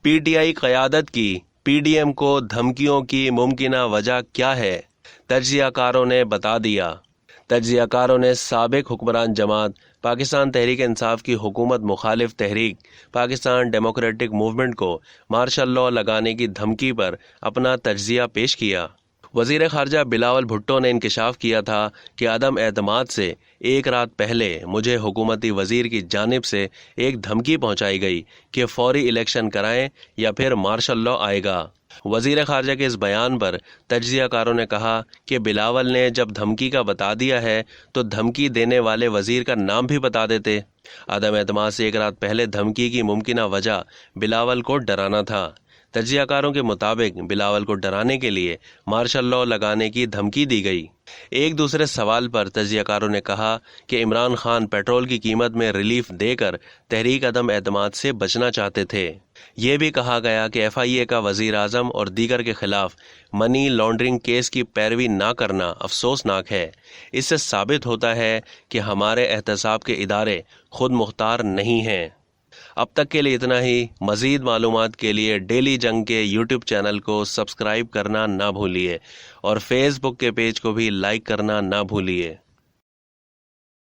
P T I قیادت کی P D M کو دھمکیوں کی ممکنہ وجہ کیا ہے؟ تجزیہ کاروں نے بتا دیا۔ تجزیہ کاروں نے سابق حکمران جماعت پاکستان تحریک انصاف کی حکومت مخالف تحریک پاکستان ڈیموکریٹک موومنٹ کو مارشل لاء لگانے کی دھمکی پر اپنا تجزیہ پیش کیا۔ وزیر خارجہ بلاول بھٹو نے انکشاف کیا تھا کہ عدم اعتماد سے ایک رات پہلے مجھے حکومتی وزیر کی جانب سے ایک دھمکی پہنچائی گئی کہ فوری الیکشن کرائیں یا پھر مارشل لاء آئے گا۔ وزیر خارجہ کے اس بیان پر تجزیہ کاروں نے کہا کہ بلاول نے جب دھمکی کا بتا دیا ہے تو دھمکی دینے والے وزیر کا نام بھی بتا دیتے۔ عدم اعتماد سے ایک رات پہلے دھمکی کی ممکنہ وجہ بلاول کو ڈرانا تھا۔ تجزیہ کاروں کے مطابق بلاول کو ڈرانے کے لیے مارشل لاء لگانے کی دھمکی دی گئی۔ ایک دوسرے سوال پر تجزیہ کاروں نے کہا کہ عمران خان پیٹرول کی قیمت میں ریلیف دے کر تحریک عدم اعتماد سے بچنا چاہتے تھے۔ یہ بھی کہا گیا کہ ایف آئی اے کا وزیر اعظم اور دیگر کے خلاف منی لانڈرنگ کیس کی پیروی نہ کرنا افسوسناک ہے۔ اس سے ثابت ہوتا ہے کہ ہمارے احتساب کے ادارے خود مختار نہیں ہیں۔ اب تک کے لیے اتنا ہی۔ مزید معلومات کے لیے ڈیلی جنگ کے یوٹیوب چینل کو سبسکرائب کرنا نہ بھولیے اور فیس بک کے پیج کو بھی لائک کرنا نہ بھولیے۔